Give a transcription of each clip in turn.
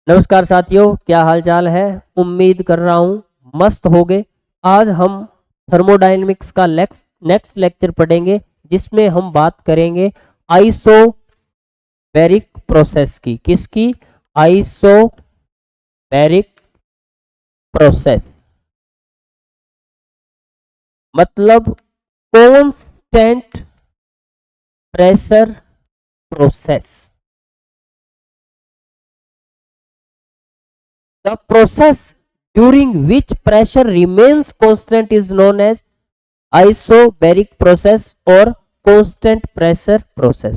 नमस्कार साथियों, क्या हाल चाल है। उम्मीद कर रहा हूँ मस्त होगे। आज हम थर्मोडायनेमिक्स का नेक्स्ट लेक्चर पढ़ेंगे, जिसमें हम बात करेंगे आइसोबैरिक प्रोसेस की। किसकी? आइसोबैरिक प्रोसेस मतलब constant pressure process. The process during which pressure remains constant is known as isobaric process or constant pressure process.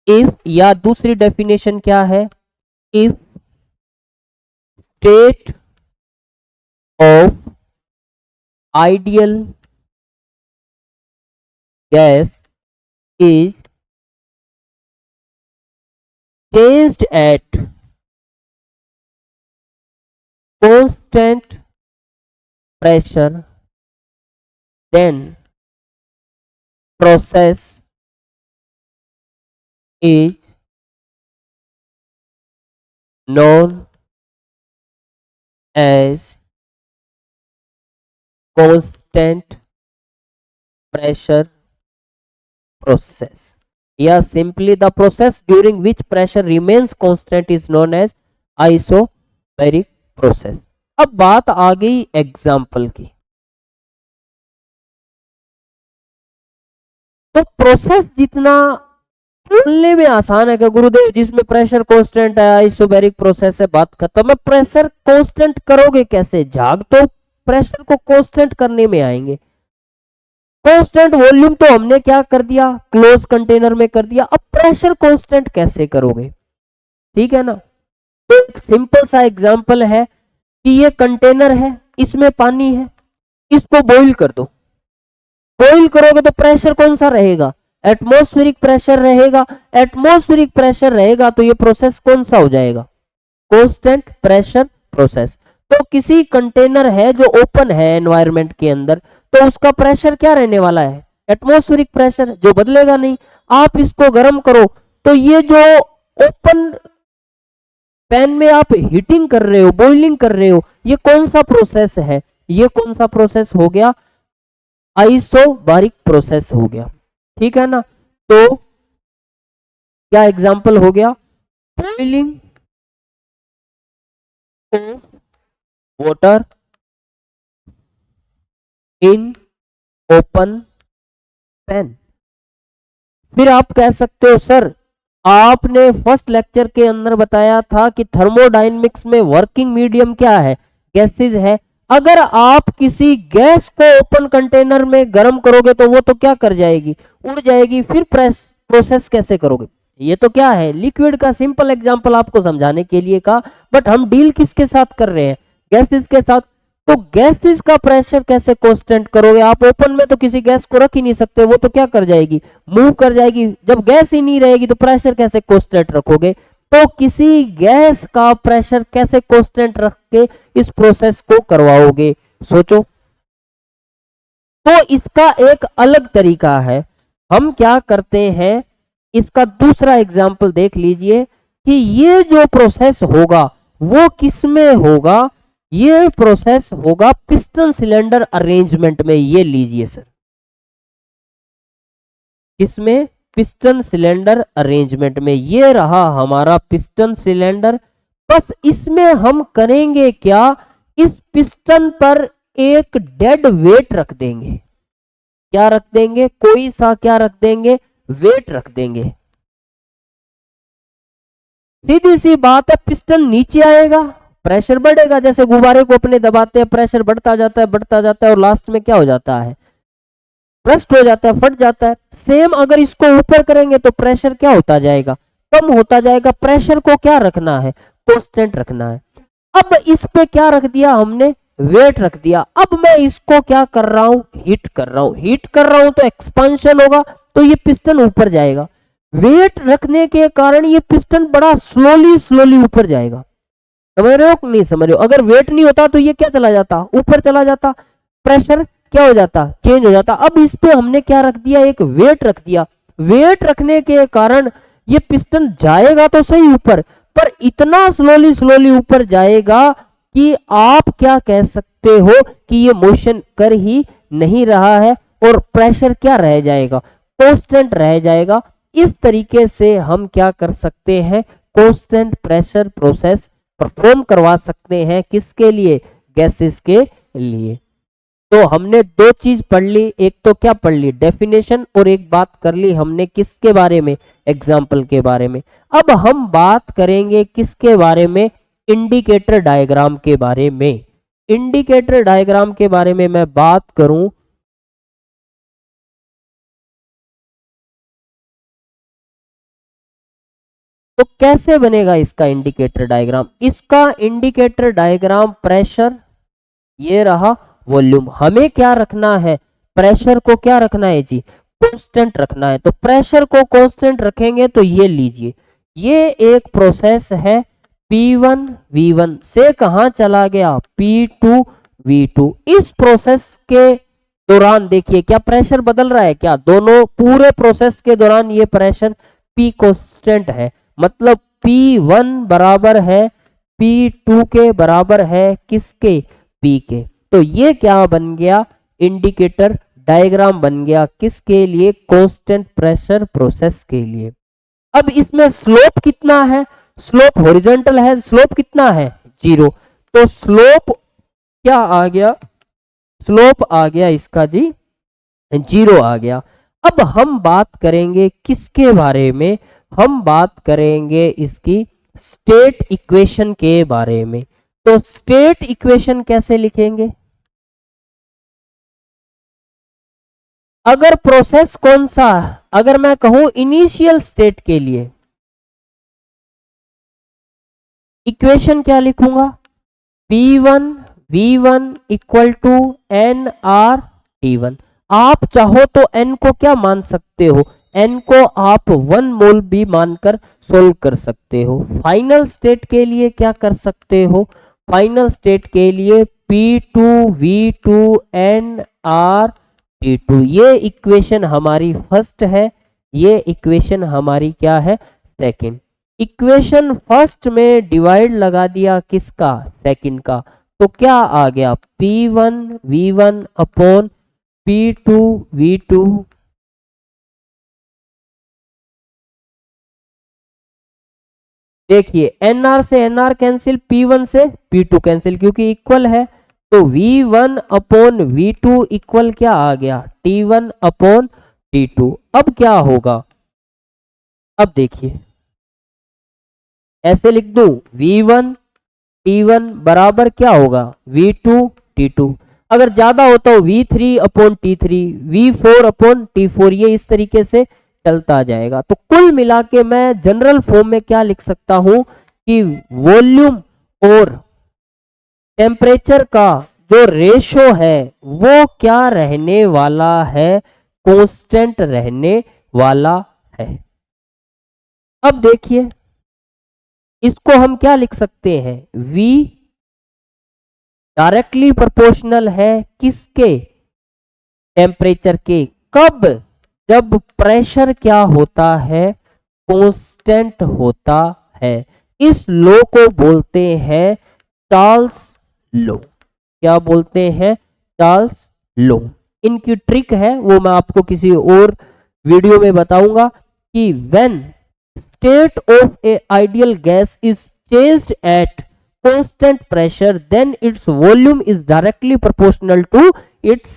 If या दूसरी डेफिनेशन क्या है? If state of ideal gas is changed at constant pressure, then process is known as constant pressure process. Yeah, simply the process during which pressure remains constant is known as isobaric process. अब बात आ गई example की। तो process जितना बोलने में आसान है कि गुरुदेव जिसमें प्रेशर कांस्टेंट है आइसोबैरिक प्रोसेस है, बात खत्म है। प्रेशर कांस्टेंट करोगे कैसे? झाग तो प्रेशर को कांस्टेंट करने में आएंगे। कांस्टेंट वॉल्यूम तो हमने क्या कर दिया? क्लोज कंटेनर में कर दिया। अब प्रेशर कांस्टेंट कैसे करोगे? ठीक है ना। तो एक सिंपल सा एग्जांपल है कि ये कंटेनर है, इसमें पानी है, इसको बॉईल कर दो। बॉईल करोगे तो प्रेशर कौन सा रहेगा? एटमॉस्फेरिक प्रेशर रहेगा। एटमॉस्फेरिक प्रेशर रहेगा तो ये प्रोसेस कौन सा हो जाएगा? Constant pressure process. तो किसी कंटेनर है जो ओपन है एनवायरनमेंट के अंदर, तो उसका प्रेशर क्या रहने वाला है? एटमॉस्फेरिक प्रेशर, जो बदलेगा नहीं। आप इसको गर्म करो तो ये जो ओपन पैन में आप हीटिंग कर रहे हो, बॉइलिंग कर रहे हो, ये कौन सा प्रोसेस है? ये कौन सा प्रोसेस हो गया? आइसोबारिक प्रोसेस हो गया। ठीक है ना। तो क्या एग्जांपल हो गया? Boiling of water in open pan. फिर आप कह सकते हो सर आपने फर्स्ट लेक्चर के अंदर बताया था कि थर्मोडायनेमिक्स में वर्किंग मीडियम क्या है? गैसेज है। अगर आप किसी गैस को ओपन कंटेनर में गर्म करोगे तो वो तो क्या कर जाएगी? उड़ जाएगी। फिर प्रोसेस कैसे करोगे? ये तो क्या है? लिक्विड का सिंपल एग्जांपल आपको समझाने के लिए कहा, बट हम डील किसके साथ कर रहे हैं? गैसेज के साथ। तो गैसेज का प्रेशर कैसे कांस्टेंट करोगे? आप ओपन में तो किसी गैस को रख ही नहीं सकते, वो तो क्या कर जाएगी? मूव कर जाएगी। जब गैस ही नहीं रहेगी तो प्रेशर कैसे कांस्टेंट रखोगे? तो किसी गैस का प्रेशर कैसे कांस्टेंट रख के इस प्रोसेस को करवाओगे? सोचो। तो इसका एक अलग तरीका है। हम क्या करते हैं, इसका दूसरा एग्जाम्पल देख लीजिए कि ये जो प्रोसेस होगा वो किस में होगा? ये प्रोसेस होगा पिस्टन सिलेंडर अरेंजमेंट में। ये लीजिए सर, किसमें? पिस्टन सिलेंडर अरेंजमेंट में। ये रहा हमारा पिस्टन सिलेंडर। बस इसमें हम करेंगे क्या? इस पिस्टन पर एक डेड वेट रख देंगे। क्या रख देंगे? कोई सा क्या रख देंगे? वेट रख देंगे। सीधी सी बात है, पिस्टन नीचे आएगा, प्रेशर बढ़ेगा। जैसे गुब्बारे को अपने दबाते हैं, प्रेशर बढ़ता जाता है, बढ़ता जाता है, और लास्ट में क्या हो जाता है? ब्रस्ट हो जाता है, फट जाता है। सेम अगर इसको ऊपर करेंगे तो प्रेशर क्या होता जाएगा? कम होता जाएगा। प्रेशर को क्या रखना है? कांस्टेंट रखना है। अब इस पे क्या रख दिया हमने? वेट रख दिया। अब मैं इसको क्या कर रहा हूं? हीट कर रहा हूं। हीट कर रहा हूं तो एक्सपांशन होगा, तो ये पिस्टन ऊपर जाएगा। वेट रखने के कारण ये पिस्टन बड़ा स्लोली ऊपर जाएगा। समझ रहे हो कि नहीं समझ रहे हो? अगर वेट नहीं होता तो ये क्या चला जाता? ऊपर चला जाता। प्रेशर क्या हो जाता? चेंज हो जाता। अब इस पे हमने क्या रख दिया? एक वेट रख दिया। वेट रखने के कारण ये पिस्टन जाएगा तो सही ऊपर, पर इतना स्लोली स्लोली ऊपर जाएगा कि आप क्या कह सकते हो कि ये मोशन कर ही नहीं रहा है और प्रेशर क्या रह जाएगा, कांस्टेंट रह जाएगा। इस तरीके से हम क्या कर सकते हैं, कांस्टेंट प्रेशर प्रोसेस परफॉर्म करवा सकते हैं। किसके लिए, गैसेस के लिए। तो हमने दो चीज पढ़ ली, एक तो क्या पढ़ ली, डेफिनेशन, और एक बात कर ली हमने किसके बारे में, एग्जाम्पल के बारे में। अब हम बात करेंगे किसके बारे में, इंडिकेटर डायग्राम के बारे में। इंडिकेटर डायग्राम के बारे में मैं बात करूं तो कैसे बनेगा इसका इंडिकेटर डायग्राम। इसका इंडिकेटर डायग्राम प्रेशर, ये रहा वॉल्यूम। हमें क्या रखना है, प्रेशर को क्या रखना है जी, कांस्टेंट रखना है। तो प्रेशर को कांस्टेंट रखेंगे तो ये लीजिए, ये एक प्रोसेस है P1 V1 से कहां चला गया, P2 V2। इस प्रोसेस के दौरान देखिए क्या प्रेशर बदल रहा है, क्या दोनों पूरे प्रोसेस के दौरान ये प्रेशर P कांस्टेंट है। मतलब P1 बराबर है P2 के बराबर है किसके, P के। तो ये क्या बन गया, इंडिकेटर डायग्राम बन गया किसके लिए, कांस्टेंट प्रेशर प्रोसेस के लिए। अब इसमें स्लोप कितना है, स्लोप हॉरिजॉन्टल है, स्लोप कितना है, 0। तो स्लोप क्या आ गया, स्लोप आ गया इसका जी 0 आ गया। अब हम बात करेंगे किसके बारे में, हम बात करेंगे इसकी स्टेट इक्वेशन के बारे में। तो स्टेट इक्वेशन कैसे लिखेंगे, अगर प्रोसेस कौन सा, अगर मैं कहूं इनिशियल स्टेट के लिए इक्वेशन क्या लिखूंगा, P1 V1 equal to NR T1। आप चाहो तो n को क्या मान सकते हो, n को आप 1 मोल भी मानकर सोल्व कर सकते हो। फाइनल स्टेट के लिए क्या कर सकते हो, फाइनल स्टेट के लिए P2 V2 NR T2। ये इक्वेशन हमारी फर्स्ट है, ये इक्वेशन हमारी क्या है, सेकंड। इक्वेशन फर्स्ट में डिवाइड लगा दिया किसका, सेकंड का। तो क्या आ गया, P1 V1 upon P2 V2 देखिए NR से NR कैंसिल, P1 से P2 कैंसिल क्योंकि इक्वल है। तो V1 अपॉन V2 इक्वल क्या आ गया, T1 अपॉन T2। अब क्या होगा, अब देखिए ऐसे लिख दूं, V1 T1 बराबर क्या होगा, V2 T2। अगर ज्यादा होता हो V3 upon T3, V4 upon T4, ये इस तरीके से चलता जाएगा। तो कुल मिला के मैं जनरल फॉर्म में क्या लिख सकता हूं कि वॉल्यूम और टेम्परेचर का जो रेशो है वो क्या रहने वाला है, कांस्टेंट रहने वाला है। अब देखिए इसको हम क्या लिख सकते हैं, V डायरेक्टली प्रोपोर्शनल है किसके, टेम्परेचर के। कब, जब प्रेशर क्या होता है, कांस्टेंट होता है। इस लॉ को बोलते हैं चार्ल्स लॉ। क्या बोलते हैं, चार्ल्स लॉ। इनकी ट्रिक है वो मैं आपको किसी और वीडियो में बताऊंगा कि when state of a ideal gas is changed at constant pressure then its volume is directly proportional to its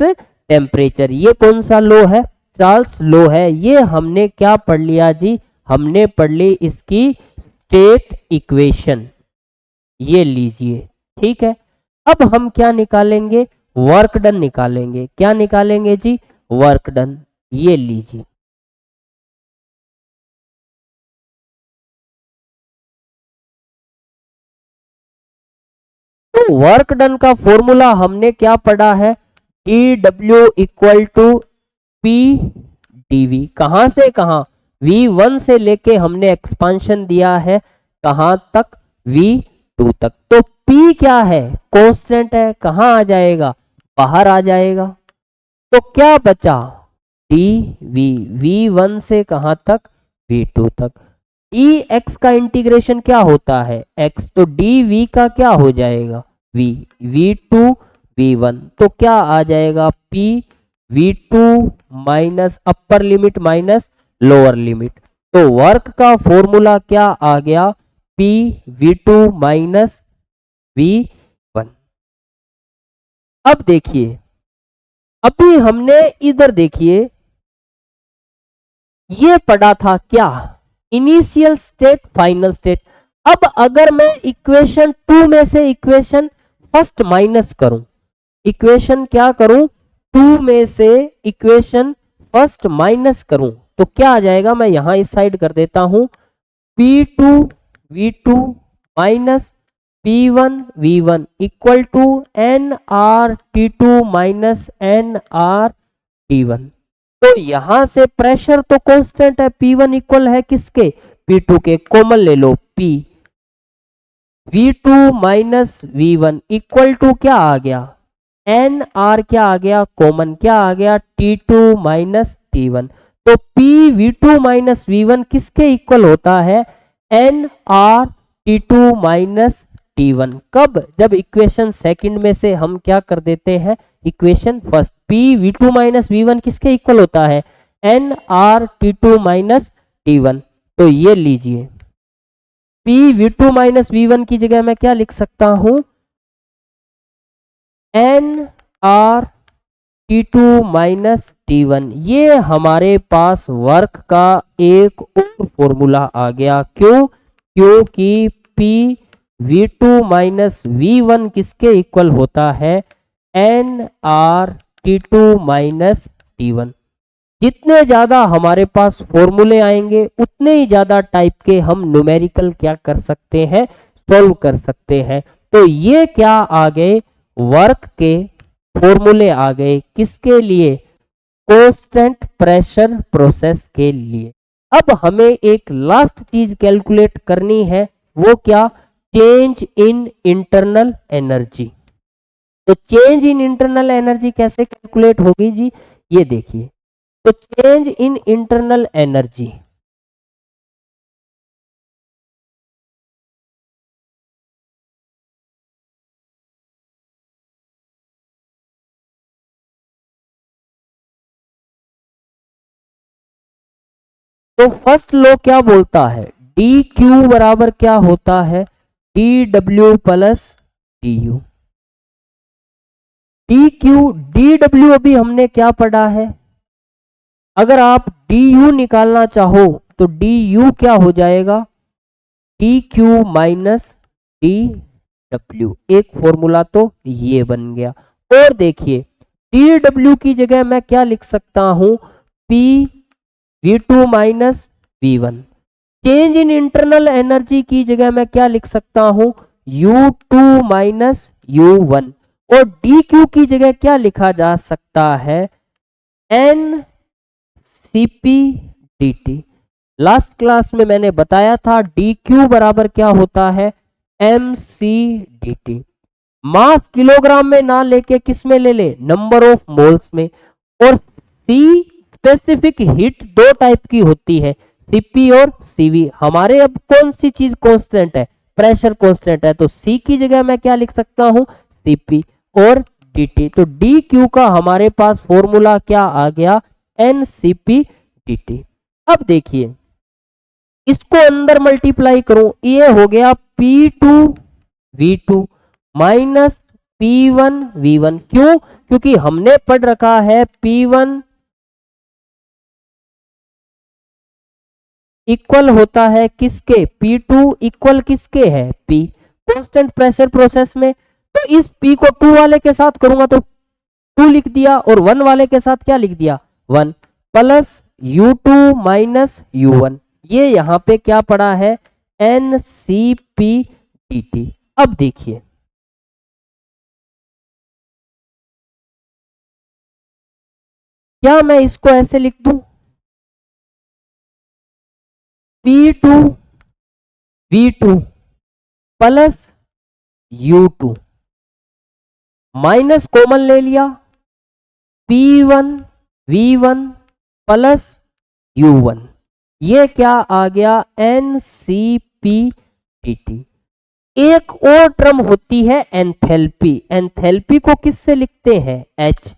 temperature। ये कौन सा लो है, चार्ल्स लो है। ये हमने क्या पढ़ लिया जी, हमने पढ़ ली इसकी स्टेट इक्वेशन, ये लीजिए ठीक है। अब हम क्या निकालेंगे, वर्क डन निकालेंगे। क्या निकालेंगे जी, वर्क डन, ये लीजिए। तो वर्क डन का फॉर्मूला हमने क्या पढ़ा है, dW equal to P dV। कहां से कहां, V1 से लेके हमने एक्सपांशन दिया है कहां तक, V2 तक। तो P क्या है, कांस्टेंट है, कहां आ जाएगा, बाहर आ जाएगा। तो क्या बचा, dV, V1 से कहां तक, V2 तक। डी एक्स का इंटीग्रेशन क्या होता है एक्स, तो डी वी का क्या हो जाएगा V, V two V one, तो क्या आ जाएगा P V two minus upper limit minus lower limit, तो वर्क का फॉर्मूला क्या आ गया P V two minus V one. अब देखिए, अभी हमने इधर देखिए ये पढ़ा था क्या, इनिशियल स्टेट फाइनल स्टेट। अब अगर मैं इक्वेशन टू में से इक्वेशन फर्स्ट माइनस करूं, इक्वेशन क्या करूं टू में से इक्वेशन फर्स्ट माइनस करूं, तो क्या आ जाएगा, मैं यहां इस साइड कर देता हूं P two V two minus P one V one equal to N R T two minus N R T one. तो यहां से प्रेशर तो कांस्टेंट है, P1 इक्वल है किसके P2 के, कॉमन ले लो P V2 minus V1 equal to क्या आ गया एन आर, क्या आ गया कॉमन, क्या आ गया T2 माइनस T1। तो P V2 माइनस V1 किसके इक्वल होता है N R T2 minus T1। कब, जब इक्वेशन सेकंड में से हम क्या कर देते हैं equation first, P V2 minus V1 किसके इक्वल होता है N R T2 minus T1। तो ये लीजिए P V2 माइनस V1 की जगह मैं क्या लिख सकता हूं N R T2 minus T1। ये हमारे पास वर्क का एक और फॉर्मूला आ गया, क्यों, क्योंकि P V2 माइनस V1 किसके इक्वल होता है N R T2 minus T1। जितने ज्यादा हमारे पास फॉर्मूले आएंगे उतने ही ज्यादा टाइप के हम न्यूमेरिकल क्या कर सकते हैं सॉल्व कर सकते हैं। तो ये क्या आ गए वर्क के फॉर्मूले आ गए किसके लिए कांस्टेंट प्रेशर प्रोसेस के लिए। अब हमें एक लास्ट चीज कैलकुलेट करनी है, वो क्या, चेंज इन इंटरनल एनर्जी। तो चेंज इन इंटरनल एनर्जी कैसे कैलकुलेट होगी जी, ये देखिए, तो चेंज इन इंटरनल एनर्जी तो फर्स्ट लॉ क्या बोलता है डी क्यू बराबर क्या होता है D W plus D you. D Q D W अभी हमने क्या पढ़ा है, अगर आप डी यू निकालना चाहो तो डी यू क्या हो जाएगा D Q minus D W, एक फॉर्मूला तो ये बन गया। और देखिए डी डब्ल्यू की जगह मैं क्या लिख सकता हूं P V two minus V one. Change in internal energy की जगह मैं क्या लिख सकता हूं U two minus U one. और डी क्यू की जगह क्या लिखा जा सकता है N CP D T. Last class में मैंने बताया था डी क्यू बराबर क्या होता है एम सी डी टी। मास किलोग्राम में ना लेके किस में ले ले नंबर ऑफ मोल्स में। और सी स्पेसिफिक हीट दो टाइप की होती है सीपी और सीवी। हमारे अब कौन सी चीज कांस्टेंट है प्रेशर कांस्टेंट है, तो सी की जगह मैं क्या लिख सकता हूं सीपी और dt। तो डी क्यू का हमारे पास फॉर्मूला क्या आ गया N C P D T. अब देखिए इसको अंदर मल्टीप्लाई करूं, ये हो गया P two V two minus P one V one. क्यों, क्योंकि हमने पढ़ रखा है पी वन इक्वल होता है किसके P2 इक्वल किसके है P, कांस्टेंट प्रेशर प्रोसेस में। तो इस P को 2 वाले के साथ करूंगा तो 2 लिख दिया और 1 वाले के साथ क्या लिख दिया 1 प्लस U2 माइनस U1। ये यहां पे क्या पड़ा है NCPDT। अब देखिए क्या मैं इसको ऐसे लिख दूं P2 V2 plus U2 minus common ले लिया P1 V1 प्लस U1। ये क्या आ गया, NCPDT। एक और टर्म होती है एंथैल्पी। एंथैल्पी को किससे लिखते हैं, H।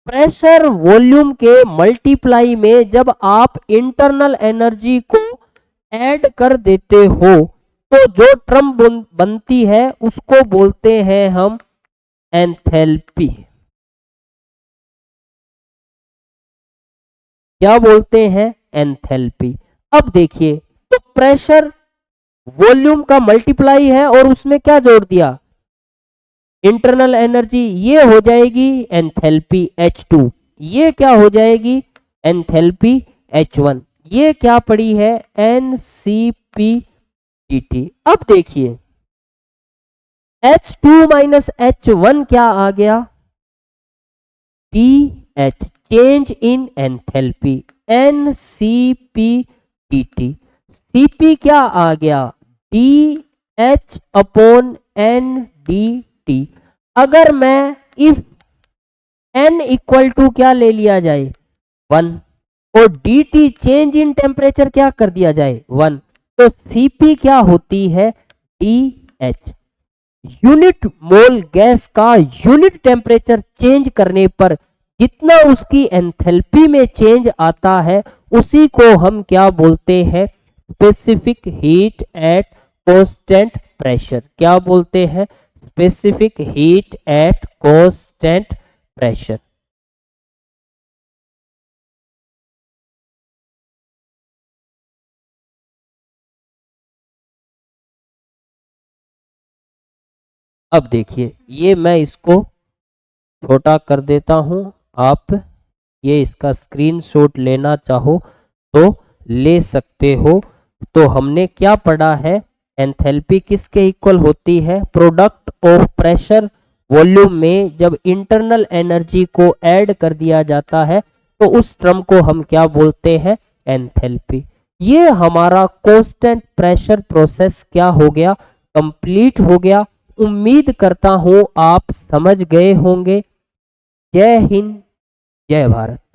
प्रेशर वॉल्यूम के मल्टीप्लाई में जब आप इंटरनल एनर्जी को ऐड कर देते हो तो जो टर्म बनती है उसको बोलते हैं हम एंथैल्पी। क्या बोलते हैं, एंथैल्पी। अब देखिए, तो प्रेशर वॉल्यूम का मल्टीप्लाई है और उसमें क्या जोड़ दिया, इंटरनल एनर्जी, ये हो जाएगी एंथैल्पी H2। ये क्या हो जाएगी, एंथैल्पी H1। ये क्या पड़ी है, NCPDT। अब देखिए H2 माइनस H1 क्या आ गया, DH, change in enthalpy, NCPDT। CP क्या आ गया, DH अपॉन NDT। अगर मैं इफ N इक्वल टू क्या ले लिया जाए, 1, और DT चेंज इन टेम्परेचर क्या कर दिया जाए, 1, तो CP क्या होती है, DH। यूनिट मोल गैस का यूनिट टेम्परेचर चेंज करने पर जितना उसकी एंथैल्पी में चेंज आता है उसी को हम क्या बोलते हैं, specific heat at constant pressure. क्या बोलते हैं, specific heat at constant pressure. अब देखिए, ये मैं इसको छोटा कर देता हूं, आप ये इसका स्क्रीनशॉट लेना चाहो तो ले सकते हो। तो हमने क्या पढ़ा है, एंथैल्पी किसके इक्वल होती है, प्रोडक्ट ऑफ प्रेशर वॉल्यूम में जब इंटरनल एनर्जी को ऐड कर दिया जाता है तो उस टर्म को हम क्या बोलते हैं, एंथैल्पी। ये हमारा कांस्टेंट प्रेशर प्रोसेस क्या हो गया, कंप्लीट हो गया। उम्मीद करता हूं आप समझ गए होंगे। जय हिंद, जय भारत।